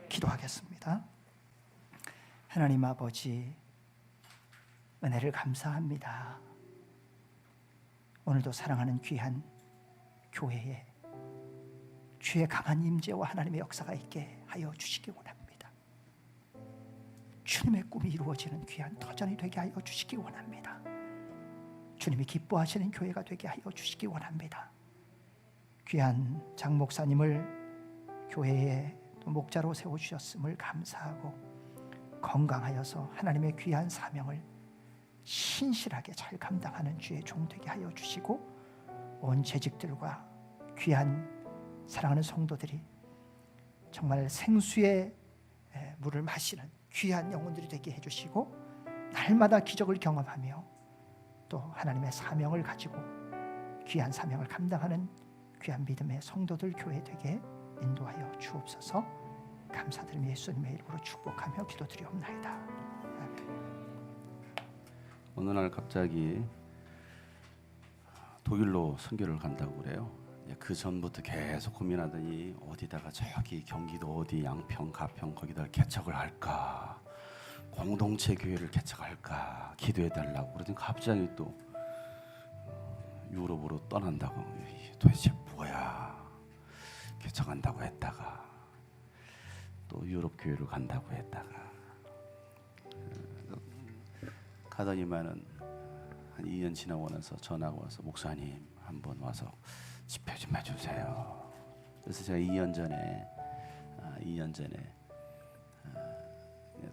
기도하겠습니다. 하나님 아버지, 은혜를 감사합니다. 오늘도 사랑하는 귀한 교회에 주의 강한 임재와 하나님의 역사가 있게 하여 주시기 원합니다. 주님의 꿈이 이루어지는 귀한 터전이 되게 하여 주시기 원합니다. 주님이 기뻐하시는 교회가 되게 하여 주시기 원합니다. 귀한 장 목사님을 교회에 목자로 세워주셨음을 감사하고 건강하여서 하나님의 귀한 사명을 신실하게 잘 감당하는 주의 종 되게 하여 주시고 온 재직들과 귀한 사랑하는 성도들이 정말 생수의 물을 마시는 귀한 영혼들이 되게 해주시고 날마다 기적을 경험하며 또 하나님의 사명을 가지고 귀한 사명을 감당하는 귀한 믿음의 성도들 교회 되게 인도하여 주옵소서. 감사드리며 예수님의 이름으로 축복하며 기도드리옵나이다. 어느 날 갑자기 독일로 선교를 간다고 그래요. 그 전부터 계속 고민하더니 어디다가 저기 경기도 어디 양평 가평 거기다 개척을 할까, 공동체 교회를 개척할까 기도해달라고 그러더니 갑자기 또 유럽으로 떠난다고. 도대체 뭐야, 개척한다고 했다가 또 유럽 교회로 간다고 했다가 가더니만은 한 2년 지나고 나서 전화가 와서 목사님 한번 와서 집회 좀 해주세요. 그래서 제가 2년 전에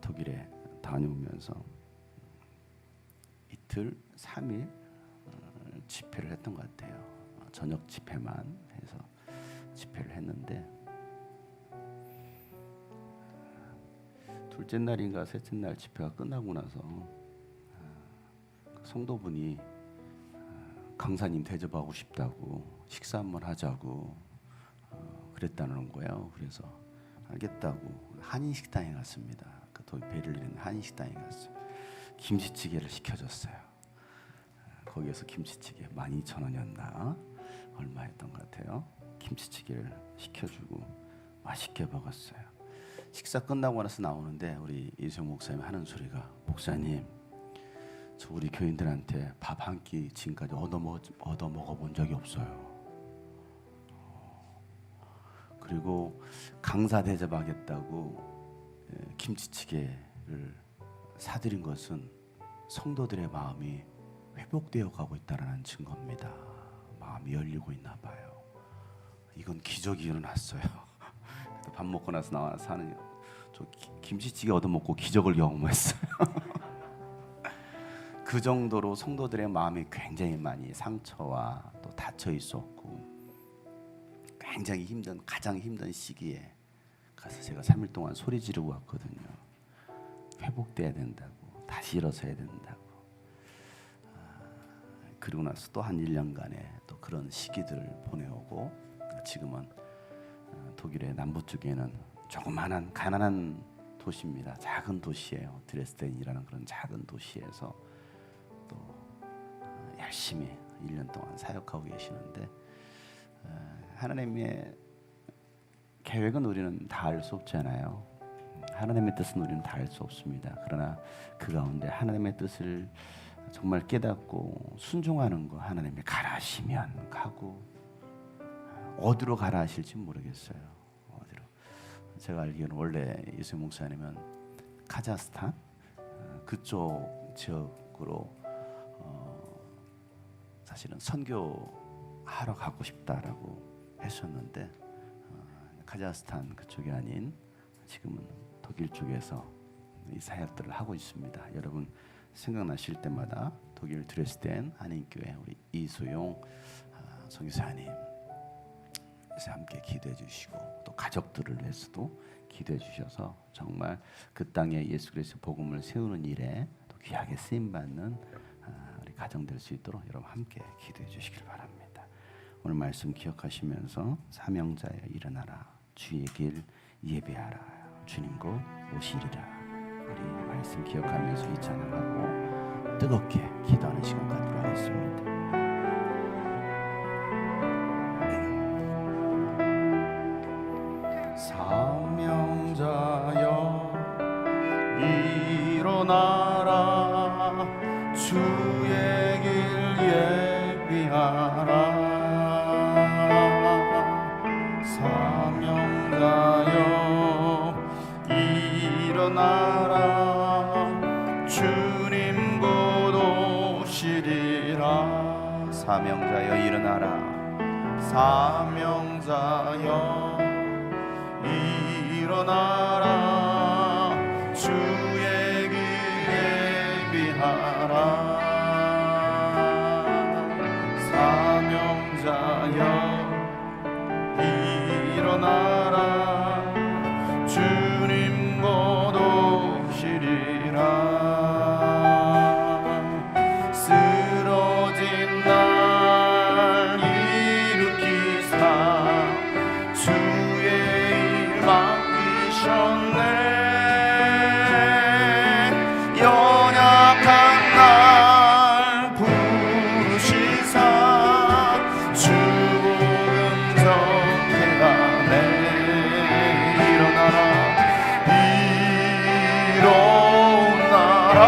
독일에 다녀오면서 이틀 3일 집회를 했던 것 같아요. 저녁 집회만 해서 집회를 했는데 둘째 날인가 셋째 날 집회가 끝나고 나서 성도분이 강사님 대접하고 싶다고 식사 한번 하자고 그랬다는 거예요. 그래서 알겠다고 한인 식당에 갔습니다. 그 베를린 한인 식당에 갔어요. 김치찌개를 시켜줬어요. 거기에서 김치찌개 12,000원이었나 얼마였던 것 같아요. 김치찌개를 시켜주고 맛있게 먹었어요. 식사 끝나고 나서 나오는데 우리 이수영 목사님 하는 소리가, 목사님 저 우리 교인들한테 밥 한 끼 지금까지 얻어 먹어본 적이 없어요. 그리고 강사 대접하겠다고 김치찌개를 사드린 것은 성도들의 마음이 회복되어 가고 있다는 증거입니다. 마음이 열리고 있나 봐요. 이건 기적이 일어났어요. 밥 먹고 나서 나와서 하는 저 김치찌개 얻어 먹고 기적을 경험했어요. 그 정도로 성도들의 마음이 굉장히 많이 상처와 또 닫혀 있었고, 굉장히 가장 힘든 시기에 가서 제가 3일 동안 소리 지르고 왔거든요. 회복돼야 된다고, 다시 일어서야 된다고. 그리고 나서 또 한 1년간의 또 그런 시기들을 보내오고, 지금은 독일의 남부 쪽에는 조그마한 가난한 도시입니다. 작은 도시예요. 드레스덴이라는 그런 작은 도시에서 또 열심히 1년 동안 사역하고 계시는데, 하나님의 계획은 우리는 다 알 수 없잖아요. 하나님의 뜻은 우리는 다 알 수 없습니다. 그러나 그 가운데 하나님의 뜻을 정말 깨닫고 순종하는 거, 하나님이 가라 하시면 가고, 어디로 가라 하실지 모르겠어요. 어디로. 제가 알기로는 원래 예수 목사님은 카자흐스탄 그쪽 지역으로 사실은 선교하러 가고 싶다라고 했었는데, 카자흐스탄 그쪽이 아닌 지금은 독일 쪽에서 이 사역들을 하고 있습니다. 여러분 생각나실 때마다 독일 드레스덴 한인교회 우리 이소용 선교사님 함께 기도해 주시고, 또 가족들을 위해서도 기도해 주셔서 정말 그 땅에 예수 그리스도 복음을 세우는 일에 또 귀하게 쓰임 받는 우리 가정 될 수 있도록 여러분 함께 기도해 주시길 바랍니다. 오늘 말씀 기억하시면서 사명자여 일어나라, 주의 길 예배하라, 주님 곧 오시리라. 우리 말씀 기억하면서 이 찬양하고 뜨겁게 기도하는 시간 갖도록 하겠습니다. 사명자여 일어나라, 주의 길 예비하라. 사명자여 일어나라, 주님 곧 오시리라. 사명자여 일어나라, 사명자여 일어나라, 주의 길 예비하라. 사명자여 일어나라, 주님 곧 오시리라. 쓰러진 날 일으키사 주의 일 맡기셨네. 연약한 날 부르시사 주 복음 전개하네. 일어나라, 일어나라,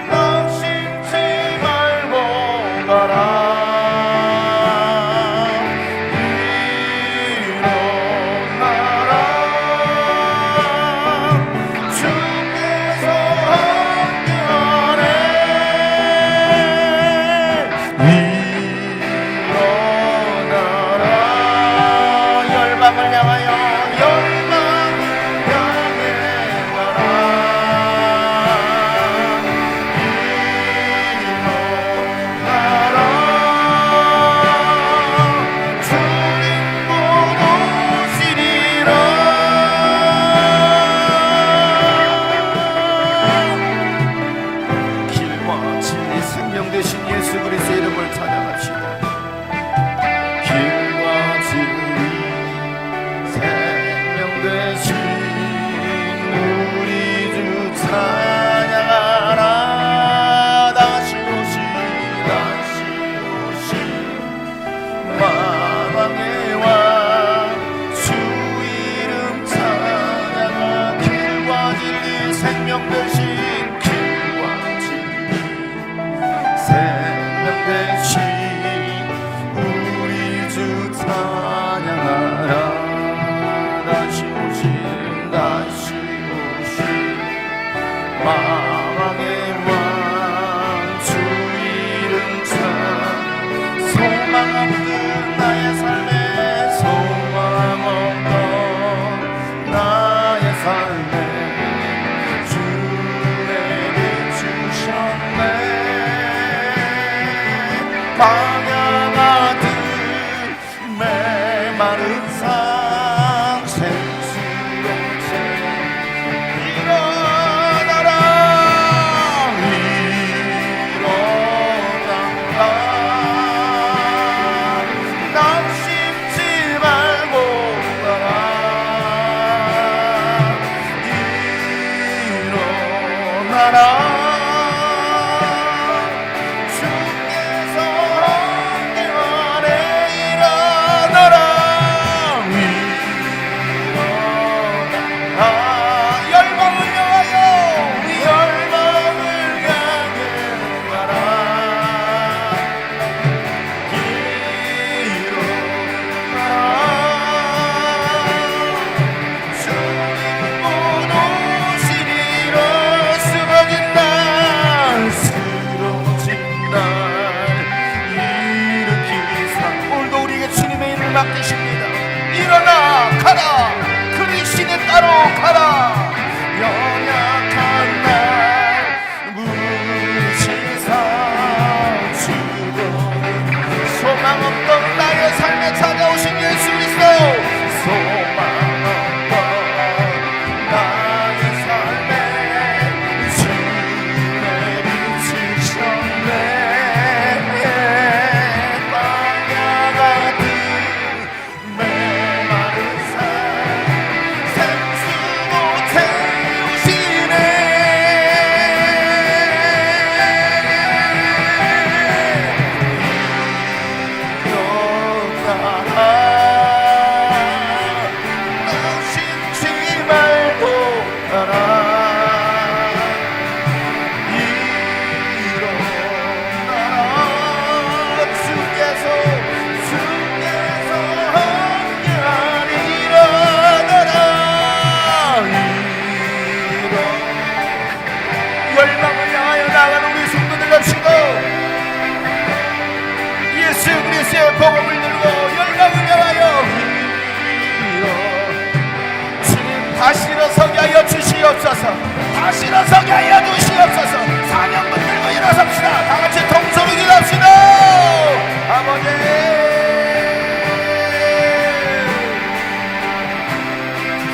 낙심치 말고 가라. 일어나라, 주께서 함께하네. 일어나라, 열방을 향하여 열방을 향해 가라. 일어나라, 주님 곧 오시리라. 길과 진리 생명 되신 예수 그리스도의 이름을 찬양합시다. 길과 진리 생명 되신 우리 주 찬양하라. 다시 오시 만왕의 왕 주 이름 찬양하. 길과 진리 생명 되신, 길과 진리 생명 되신 우리 주 찬양하라. 다시 오시 광야 같은 메마른 산 생수로 채 일어나라 낙심치 말고 가라 일어나라 주께서 함께하네 일어나라 일어나라 열방을 향하여 열방을 향해 가라 맡기십니다. 일어나 가라 그리스도에 따로 가라 연약한 날 무시사 주고 소망 없던 나의 삶에 찾아오신 예수 그리스도 소망 없던 나의 삶에 주의 비치셨네 광야 같은 메마른 산 생수로 채우시네 일어나라 낙심치 말고 가라 일어나라 주께서 함께하니 일어나라 열방을 향하여 나가는 우리 성도들 합시고 예수 그리스도의 복음을 들고 열방을 향하여 주님 다시 일어서게 하여 주시옵소서 다시 일어서게 하여 주시옵소서 사명분 들고 일어섭시다 다같이 통성을 기도합시다 아버지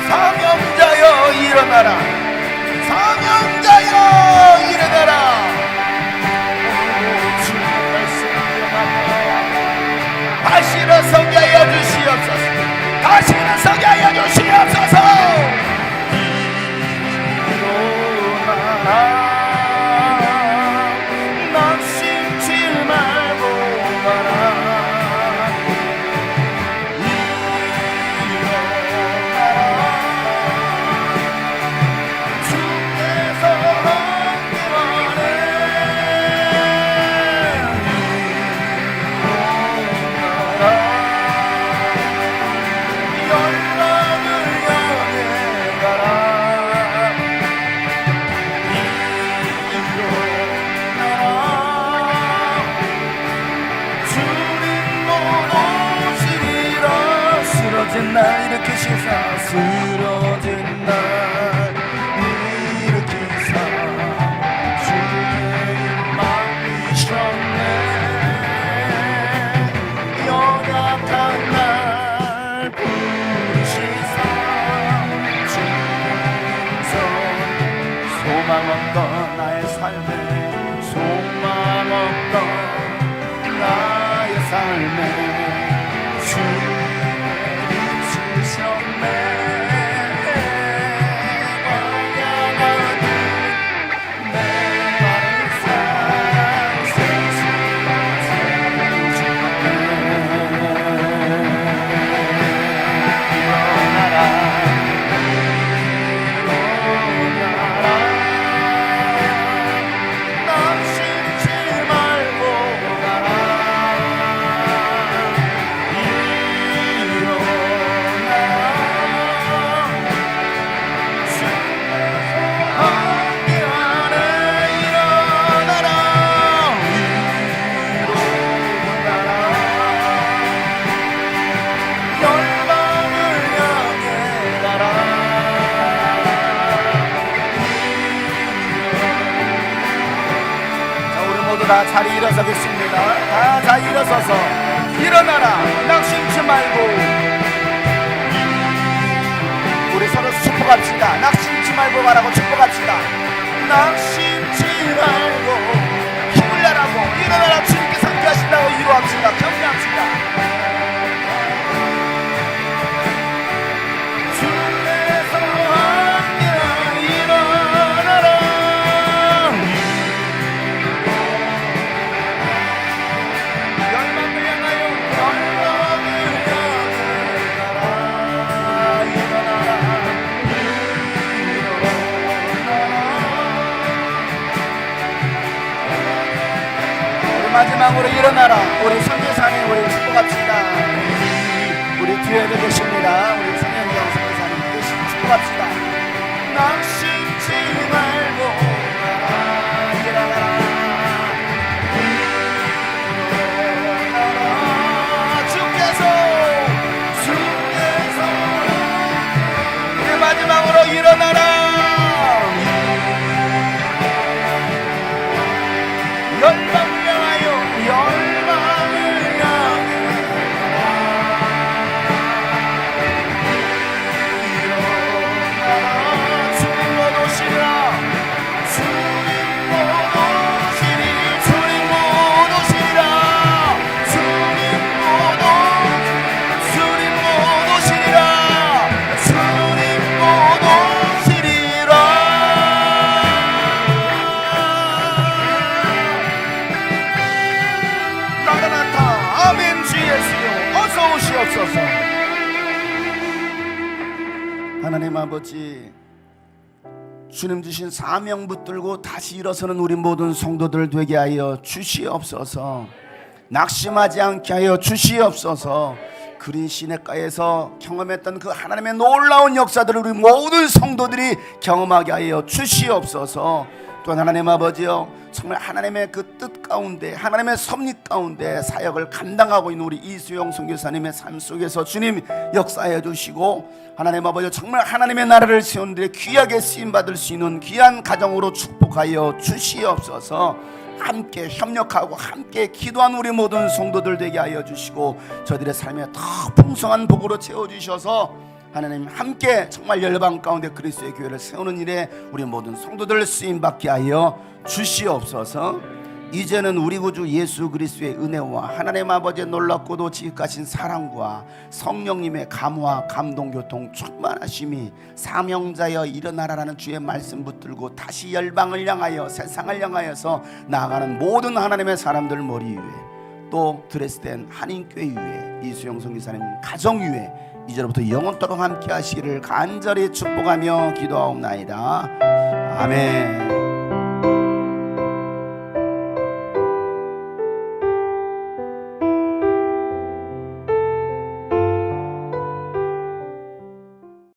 사명자여 일어나라 사명자여 일어나라 주님 말씀 다시 일어서게 하여 주시옵소서 다시 일어서게 하여 주시옵소서 일어나라 낙심치 말고 가라 일어나라 주께서 함께하네 열방을 향해 가라 일어나라 주님 못 오시리라 쓰러진 날 일으키시사 쓰러진 날 일으키사 주의 맡기셨네 연약한 날 부르시사 주께서 소망 없던 나의 삶에 소망 없던 나의 삶에 주의 비추셨네 광야 같은 메마른 산 생수로 채우셨네 일어나라 일어나라 모두 다 자리 일어서겠습니다. 다 자리 일어서서 일어나라. 낙심치 말고 우리 서로 축복합시다. 낙심치 말고 가라고 축복합시다. 낙심치 말고 힘을 내라고 일어나라. 주님께서 함께 하신다고 위로합시다. 격려합시다. 주께서 함께 일어나라. 열방을 향하여 마지막으로 일어나라. 우리 선교사님 우리 축복합시다. 우리 뒤에도 계십니다. 우리 성현경 선교사님 계시 축복합시다. 낙심치 말고 일어나라. 주께서 우리 마지막으로 일어나라. 열방을 향하여 열방을 향해 일어나라. 주님 곧 오시리라. 주님 곧 오시리. 주님 곧 오시리라. 주님 곧 오시리라. 주님 곧 오시리라. 나타나타. 아멘. 주 예수여 어서 오시옵소서. 하나님 아버지, 주님 주신 사명 붙들고 다시 일어서는 우리 모든 성도들 되게 하여 주시옵소서. 낙심하지 않게 하여 주시옵소서. 그린 시냇가에서 경험했던 그 하나님의 놀라운 역사들을 우리 모든 성도들이 경험하게 하여 주시옵소서. 또한 하나님 아버지여, 정말 하나님의 그 뜻 가운데 하나님의 섭리 가운데 사역을 감당하고 있는 우리 이수영 선교사님의 삶 속에서 주님 역사해 주시고, 하나님 아버지 정말 하나님의 나라를 세우는데 귀하게 쓰임받을 수 있는 귀한 가정으로 축복하여 주시옵소서. 함께 협력하고 함께 기도한 우리 모든 성도들 되게 하여 주시고, 저들의 삶에 더 풍성한 복으로 채워주셔서 하나님 함께 정말 열방 가운데 그리스도의 교회를 세우는 일에 우리 모든 성도들 쓰임받게 하여 주시옵소서. 이제는 우리 구주 예수 그리스도의 은혜와 하나님 아버지의 놀랍고도 지극하신 사랑과 성령님의 감화 감동 교통 충만하심이 사명자여 일어나라라는 주의 말씀 붙들고 다시 열방을 향하여 세상을 향하여서 나아가는 모든 하나님의 사람들 머리 위에, 또 드레스덴 한인교회 위에, 이수영 선교사님 가정 위에 이제부터 영원토록 함께 하시기를 간절히 축복하며 기도하옵나이다. 아멘.